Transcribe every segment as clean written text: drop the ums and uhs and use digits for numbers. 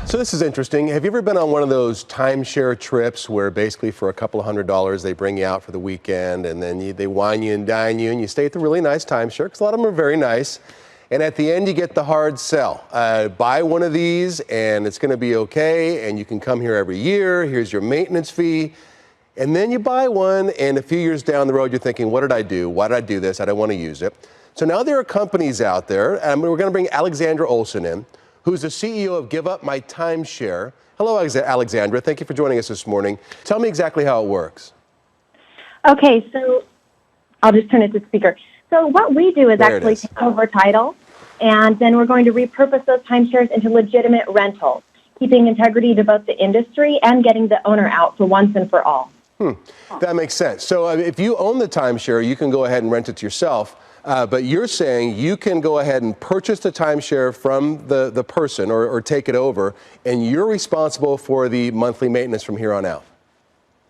So this is interesting. Have you ever been on one of those timeshare trips where basically for a couple of $100 they bring you out for the weekend and then they wine you and dine you and you stay at the really nice timeshare because a lot of them are very nice. And at the end you get the hard sell. Buy one of these and it's going to be okay and you can come here every year. Here's your maintenance fee. And then you buy one and a few years down the road you're thinking, what did I do? Why did I do this? I don't want to use it. So now there are companies out there, and we're going to bring Alexandra Olson in, who's the CEO of Give Up My Timeshare. Hello, Alexandra. Thank you for joining us this morning. Tell me exactly how it works. Okay, so I'll just turn it to speaker. So what we do is actually take over title, and then we're going to repurpose those timeshares into legitimate rentals, keeping integrity to both the industry and getting the owner out for once and for all. That makes sense. So if you own the timeshare, you can go ahead and rent it yourself. But you're saying you can go ahead and purchase the timeshare from the person or take it over, and you're responsible for the monthly maintenance from here on out.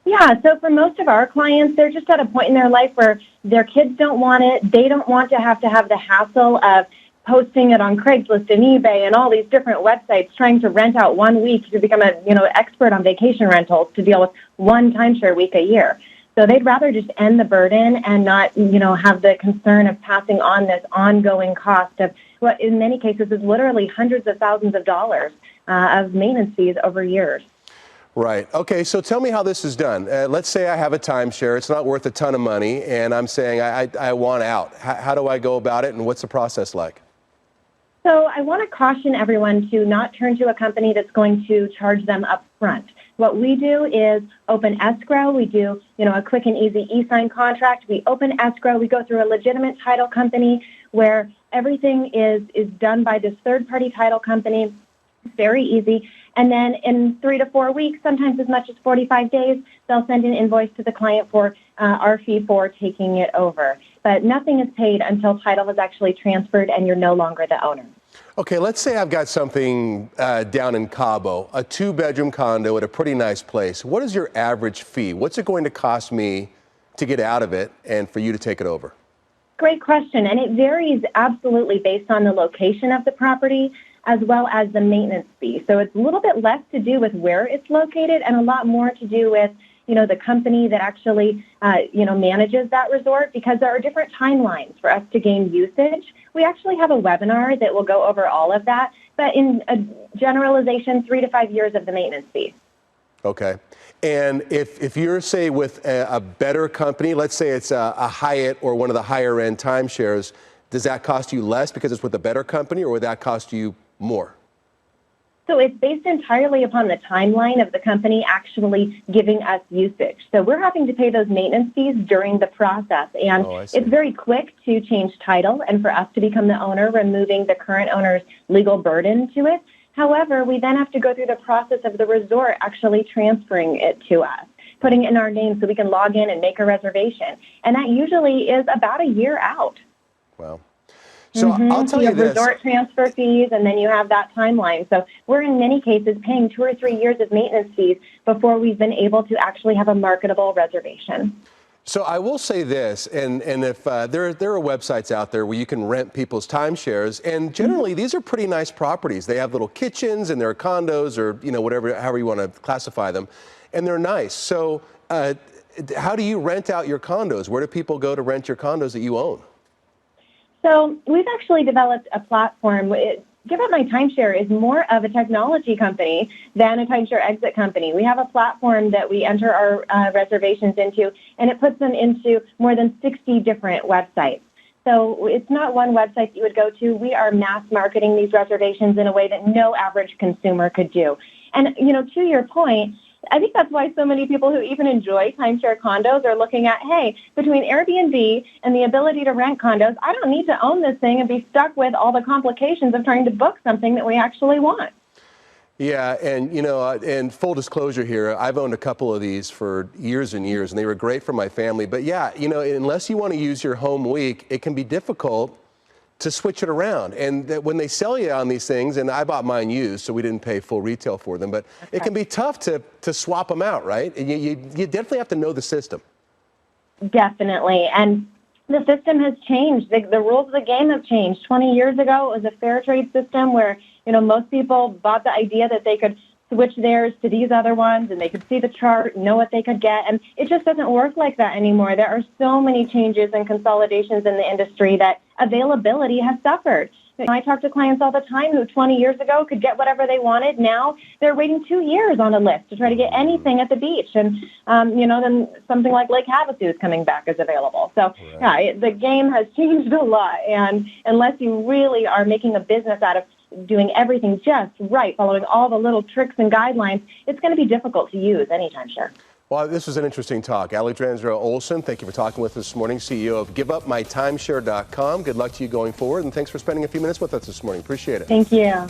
Yeah, so for most of our clients, they're just at a point in their life where their kids don't want it. They don't want to have the hassle of posting it on Craigslist and eBay and all these different websites, trying to rent out 1 week to become an expert on vacation rentals to deal with one timeshare week a year. So they'd rather just end the burden and not, have the concern of passing on this ongoing cost of what in many cases is literally hundreds of thousands of dollars of maintenance fees over years. Right. Okay, so tell me how this is done. Let's say I have a timeshare. It's not worth a ton of money, and I'm saying I want out. How do I go about it, and what's the process like? So I want to caution everyone to not turn to a company that's going to charge them up front. What we do is open escrow. We do, a quick and easy e-sign contract. We open escrow. We go through a legitimate title company where everything is done by this third-party title company. It's very easy. And then in 3 to 4 weeks, sometimes as much as 45 days, they'll send an invoice to the client for our fee for taking it over. But nothing is paid until title is actually transferred and you're no longer the owner. Okay, let's say I've got something down in Cabo, a 2-bedroom condo at a pretty nice place. What is your average fee? What's it going to cost me to get out of it and for you to take it over? Great question, and it varies absolutely based on the location of the property as well as the maintenance fee. So it's a little bit less to do with where it's located and a lot more to do with the company that actually, manages that resort, because there are different timelines for us to gain usage. We actually have a webinar that will go over all of that, but in a generalization, 3 to 5 years of the maintenance fee. Okay. And if you're, say, with a better company, let's say it's a Hyatt or one of the higher end timeshares, does that cost you less because it's with a better company, or would that cost you more? So it's based entirely upon the timeline of the company actually giving us usage. So we're having to pay those maintenance fees during the process. And it's very quick to change title and for us to become the owner, removing the current owner's legal burden to it. However, we then have to go through the process of the resort actually transferring it to us, putting it in our name so we can log in and make a reservation. And that usually is about a year out. Wow. So I'll tell you this. Resort transfer fees, and then you have that timeline. So we're in many cases paying 2 or 3 years of maintenance fees before we've been able to actually have a marketable reservation. So I will say this, and if there are websites out there where you can rent people's timeshares, and generally these are pretty nice properties. They have little kitchens and they're condos, or however you want to classify them, and they're nice. So how do you rent out your condos? Where do people go to rent your condos that you own? So we've actually developed a platform. Give Up My Timeshare is more of a technology company than a timeshare exit company. We have a platform that we enter our reservations into, and it puts them into more than 60 different websites. So it's not one website that you would go to. We are mass marketing these reservations in a way that no average consumer could do. And, to your point, I think that's why so many people who even enjoy timeshare condos are looking at, hey, between Airbnb and the ability to rent condos, I don't need to own this thing and be stuck with all the complications of trying to book something that we actually want. Yeah, and and full disclosure here, I've owned a couple of these for years and years, and they were great for my family. But yeah, unless you want to use your home week, it can be difficult to switch it around. And that when they sell you on these things, and I bought mine used, so we didn't pay full retail for them, but it can be tough to swap them out, right? And you definitely have to know the system. Definitely. And the system has changed. The rules of the game have changed. 20 years ago, it was a fair trade system where most people bought the idea that they could switch theirs to these other ones and they could see the chart, know what they could get. And it just doesn't work like that anymore. There are so many changes and consolidations in the industry that availability has suffered. I talk to clients all the time who 20 years ago could get whatever they wanted. Now they're waiting 2 years on a list to try to get anything at the beach. And, then something like Lake Havasu is coming back as available. So, the game has changed a lot. And unless you really are making a business out of doing everything just right, following all the little tricks and guidelines, it's going to be difficult to use any timeshare. Well, this was an interesting talk. Alexandra Olson, thank you for talking with us this morning, CEO of GiveUpMyTimeshare.com. Good luck to you going forward, and thanks for spending a few minutes with us this morning. Appreciate it. Thank you.